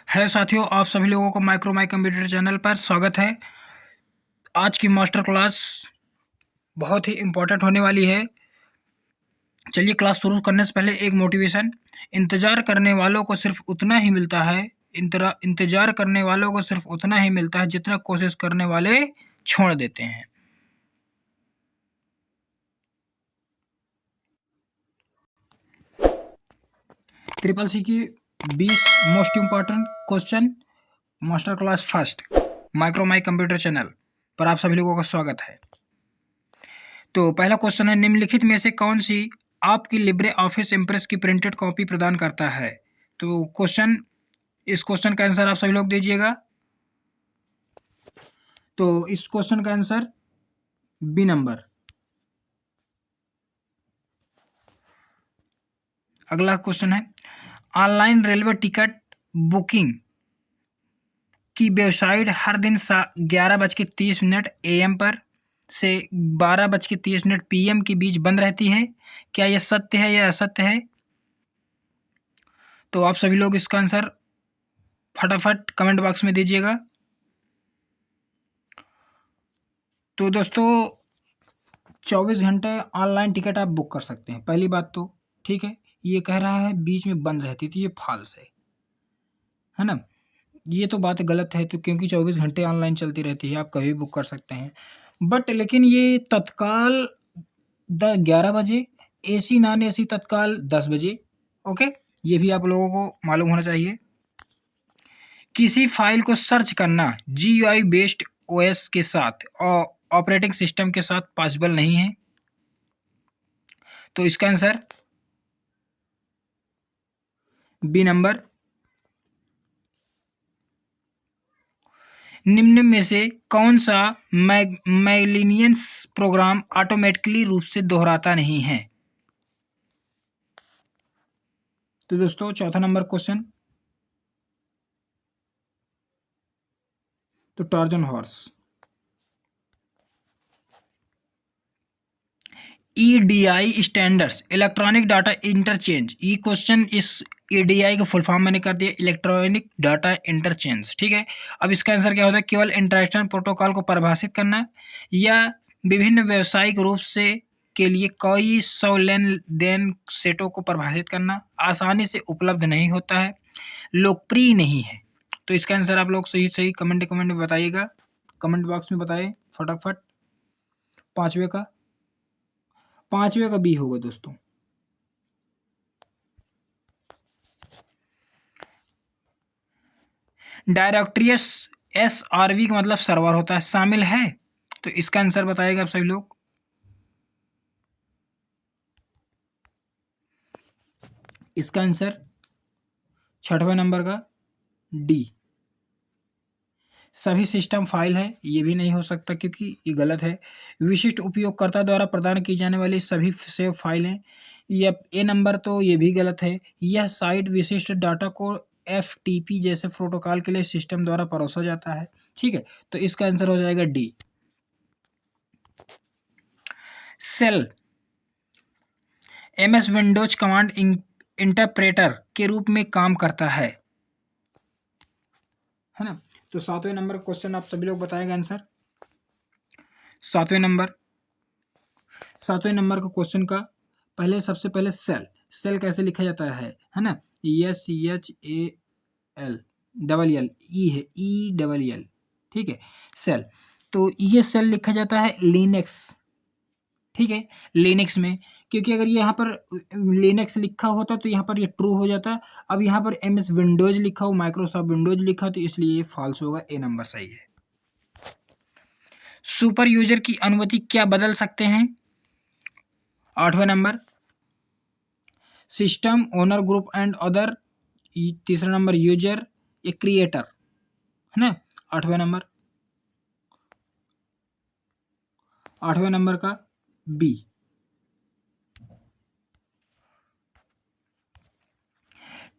है साथियों, आप सभी लोगों को माइक्रो कंप्यूटर चैनल पर स्वागत है। आज की मास्टर क्लास बहुत ही इम्पोर्टेंट होने वाली है। चलिए क्लास शुरू करने से पहले एक मोटिवेशन। इंतज़ार करने वालों को सिर्फ उतना ही मिलता है इंतज़ार करने वालों को सिर्फ उतना ही मिलता है जितना कोशिश करने वाले छोड़ देते हैं। ट्रिपल सी की 20 most important question master class first micro computer channel पर आप सभी लोगों का स्वागत है। तो पहला क्वेश्चन है, निम्नलिखित में से कौन सी आपकी लिब्रे ऑफिस इम्प्रेस की प्रिंटेड कॉपी प्रदान करता है? तो इस क्वेश्चन का आंसर आप सभी लोग दीजिएगा। तो इस क्वेश्चन का आंसर बी नंबर। अगला क्वेश्चन है, ऑनलाइन रेलवे टिकट बुकिंग की वेबसाइट हर दिन 11:30 AM पर से 12:30 PM के बीच बंद रहती है। क्या यह सत्य है या असत्य है? तो आप सभी लोग इसका आंसर फटाफट कमेंट बॉक्स में दीजिएगा। तो दोस्तों 24 घंटे ऑनलाइन टिकट आप बुक कर सकते हैं, पहली बात तो ठीक है। ये कह रहा है बीच में बंद रहती थी, ये फॉल्स है ना। ये तो बात गलत है, तो क्योंकि 24 घंटे ऑनलाइन चलती रहती है, आप कभी बुक कर सकते हैं। बट लेकिन ये तत्काल 11 बजे, एसी नॉन एसी तत्काल 10 बजे। ओके, ये भी आप लोगों को मालूम होना चाहिए। किसी फाइल को सर्च करना GUI बेस्ड OS के साथ और ऑपरेटिंग सिस्टम के साथ पॉसिबल नहीं है। तो इसका आंसर बी नंबर। निम्न में से कौन सा मैलिनियस प्रोग्राम ऑटोमेटिकली रूप से दोहराता नहीं है? तो दोस्तों चौथा नंबर क्वेश्चन, तो Trojan horse. EDI standards electronic data interchange. ये क्वेश्चन इस EDI का फुल फॉर्म मैंने कर दिया, इलेक्ट्रॉनिक डाटा इंटरचेंज। ठीक है, अब इसका आंसर क्या होता है? केवल इंटरेक्शन प्रोटोकॉल को परिभाषित करना या विभिन्न व्यावसायिक रूप से के लिए कई सौ लेन देन सेटों को परिभाषित करना, आसानी से उपलब्ध नहीं होता है, लोकप्रिय नहीं है। तो इसका आंसर आप लोग सही सही कमेंट में बताइएगा, कमेंट बॉक्स में बताइए फटाफट। पांचवे का बी होगा दोस्तों। डायरेक्टरीज SRV का मतलब सर्वर होता है, शामिल है। तो इसका आंसर बताएगा आप सभी लोग। इसका आंसर छठवें नंबर का डी, सभी सिस्टम फाइल है। ये भी नहीं हो सकता क्योंकि ये गलत है। विशिष्ट उपयोगकर्ता द्वारा प्रदान की जाने वाली सभी सेव फाइलें, यह ए नंबर। तो ये भी गलत है। यह साइट विशिष्ट डाटा को FTP जैसे प्रोटोकॉल के लिए सिस्टम द्वारा परोसा जाता है। ठीक है, तो इसका आंसर हो जाएगा D. Shell MS Windows command interpreter के रूप में काम करता है ना। तो सातवें नंबर क्वेश्चन आप सभी लोग बताएगा आंसर। सातवें नंबर का क्वेश्चन का सबसे पहले सेल कैसे लिखा जाता है ना। SHAL डबल एल ई है, ELL। ठीक है, सेल। तो ये सेल लिखा जाता है लिनक्स। ठीक है, लिनक्स में, क्योंकि अगर यहाँ पर लिनक्स लिखा होता तो यहाँ पर ये ट्रू हो जाता। अब यहाँ पर MS विंडोज लिखा हो, माइक्रोसॉफ्ट विंडोज लिखा, तो इसलिए ये फॉल्स होगा, ए नंबर सही है। सुपर यूजर की अनुमति क्या बदल सकते हैं? आठवें number, system owner group and other. तीसरा नंबर, यूजर ए क्रिएटर, है ना। आठवें नंबर का बी।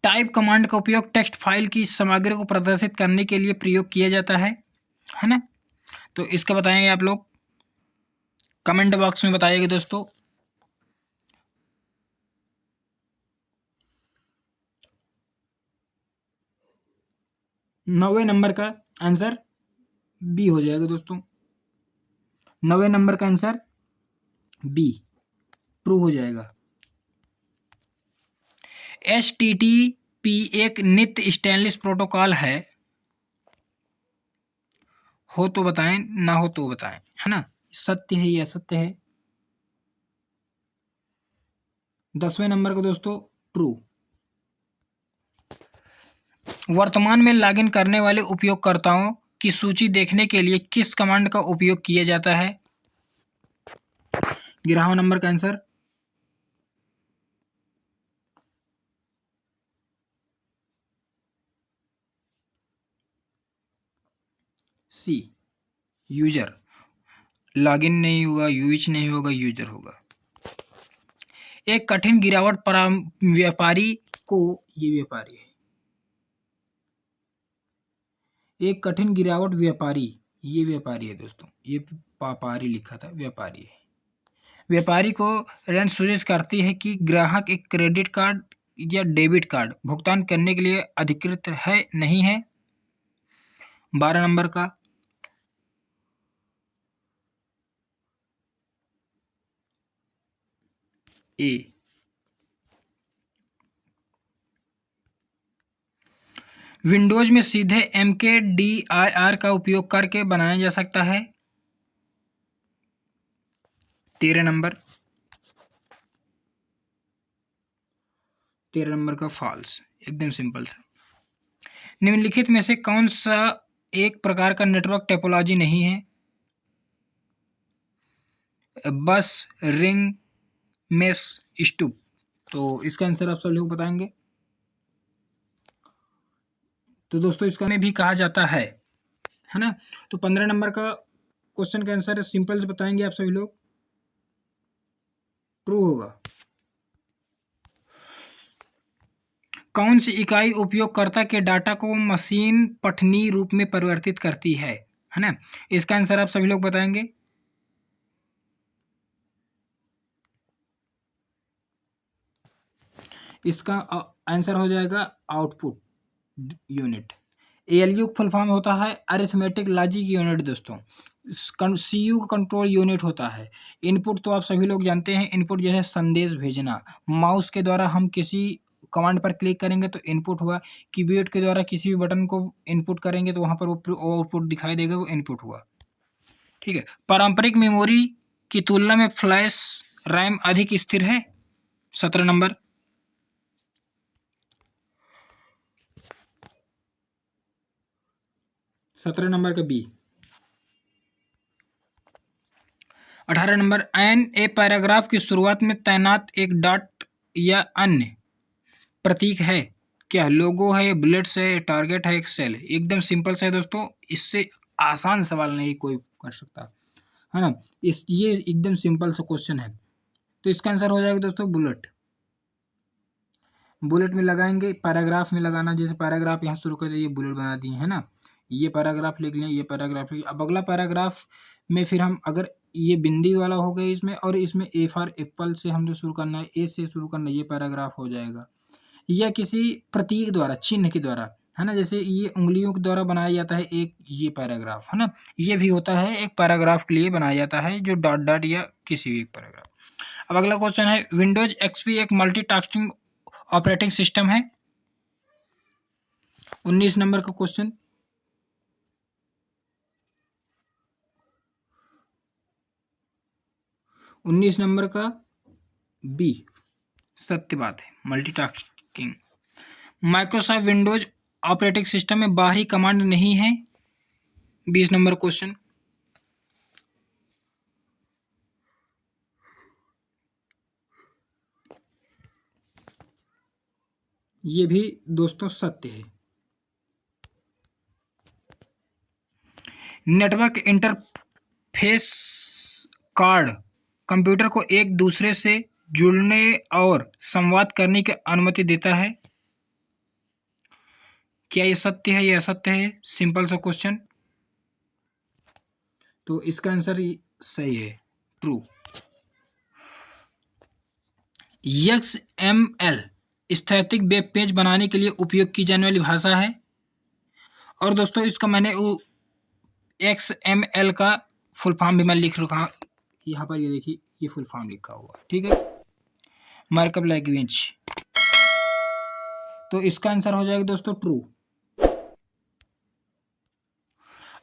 टाइप कमांड का उपयोग टेक्स्ट फाइल की सामग्री को प्रदर्शित करने के लिए प्रयोग किया जाता है ना। तो इसका बताएंगे आप लोग, कमेंट बॉक्स में बताइएगा दोस्तों। 90 नंबर का आंसर बी हो जाएगा दोस्तों। 90 नंबर का आंसर बी ट्रू हो जाएगा। HTTP एक नित्य स्टेनलेस प्रोटोकॉल है। हो तो बताएं, ना हो तो बताएं, है ना। सत्य है या असत्य है। 10वें नंबर का दोस्तों ट्रू। वर्तमान में लॉगिन करने वाले उपयोगकर्ताओं की सूची देखने के लिए किस कमांड का उपयोग किया जाता है। 11वां नंबर का आंसर सी यूजर। लॉगिन नहीं होगा, यूज नहीं होगा, यूजर होगा। एक कठिन गिरावट व्यापारी को, ये व्यापारी है। एक कठिन गिरावट व्यापारी, ये व्यापारी है दोस्तों, ये व्यापारी लिखा था, व्यापारी है। व्यापारी को ऋण सूचित करती है कि ग्राहक एक क्रेडिट कार्ड या डेबिट कार्ड भुगतान करने के लिए अधिकृत है नहीं है। 12 नंबर का ए। विंडोज में सीधे MKDIR का उपयोग करके बनाया जा सकता है। 13 नंबर, 13 नंबर का फॉल्स, एकदम सिंपल सा। निम्नलिखित में से कौन सा एक प्रकार का नेटवर्क टोपोलॉजी नहीं है। बस, रिंग, मेश, स्टूप। तो इसका आंसर आप सब लोग बताएंगे। तो दोस्तों इसका में भी कहा जाता है ना। तो 15 नंबर का क्वेश्चन का आंसर सिंपल से बताएंगे आप सभी लोग। ट्रू होगा। कौन सी इकाई उपयोगकर्ता के डाटा को मशीन पठनीय रूप में परिवर्तित करती है ना। इसका आंसर आप सभी लोग बताएंगे। इसका आंसर हो जाएगा output unit. ALU full form होता है अरिथमेटिक लॉजिक यूनिट दोस्तों। CU का कंट्रोल यूनिट होता है। इनपुट तो आप सभी लोग जानते हैं, इनपुट जो है संदेश भेजना। माउस के द्वारा हम किसी कमांड पर क्लिक करेंगे तो इनपुट हुआ। कीबोर्ड के द्वारा किसी भी बटन को इनपुट करेंगे तो वहां पर वो आउटपुट दिखाई देगा, वो इनपुट हुआ। ठीक है। पारंपरिक मेमोरी की तुलना में फ्लैश रैम अधिक स्थिर है। 17 नंबर, 17 नंबर का बी। 18 नंबर, ए पैराग्राफ की शुरुआत में तैनात एक डॉट या अन्य प्रतीक है क्या। लोगो है, बुलेट्स है, टारगेट है, एक सेल है। एकदम सिंपल सा है दोस्तों, इससे आसान सवाल नहीं कोई कर सकता, है ना। ये एकदम सिंपल सा क्वेश्चन है। तो इसका आंसर हो जाएगा दोस्तों बुलेट। बुलेट में लगाएंगे, पैराग्राफ में लगाना, जैसे पैराग्राफ यहाँ शुरू कर दिए, ये बुलेट बना दिए, है ना। ये पैराग्राफ लिख लें, ये पैराग्राफ लिख। अब अगला पैराग्राफ में फिर हम अगर ये बिंदी वाला हो गया इसमें, और इसमें ए फॉर एप्पल से हम जो शुरू करना है, ए से शुरू करना है, ये पैराग्राफ हो जाएगा। या किसी प्रतीक द्वारा, चिन्ह के द्वारा, है ना, जैसे ये उंगलियों के द्वारा बनाया जाता है एक, ये पैराग्राफ, है ना। ये भी होता है एक पैराग्राफ के लिए बनाया जाता है, जो डॉट डॉट या किसी भी एक पैराग्राफ। अब अगला क्वेश्चन है, विंडोज XP एक मल्टीटास्किंग ऑपरेटिंग सिस्टम है। 19 नंबर का क्वेश्चन। 19 नंबर का बी सत्य बात है, multitasking. Microsoft Windows operating system में बाहरी कमांड नहीं है। 20 नंबर क्वेश्चन। ये भी दोस्तों सत्य है। नेटवर्क इंटरफेस कार्ड कंप्यूटर को एक दूसरे से जुड़ने और संवाद करने की अनुमति देता है। क्या ये सत्य है या असत्य है। सिंपल सा क्वेश्चन। तो इसका आंसर सही है, ट्रू। XML स्थैतिक वेब पेज बनाने के लिए उपयोग की जाने वाली भाषा है। और दोस्तों इसका मैंने वो XML का फुल फॉर्म भी मैं लिख रखा हूँ यहाँ पर, ये देखिए ये फुल फॉर्म लिखा हुआ, ठीक है, मार्कअप लैंग्वेज। तो इसका आंसर हो जाएगा दोस्तों ट्रू।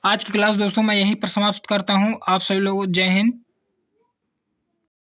आज की क्लास दोस्तों मैं यहीं पर समाप्त करता हूँ। आप सभी लोगों को जय हिंद।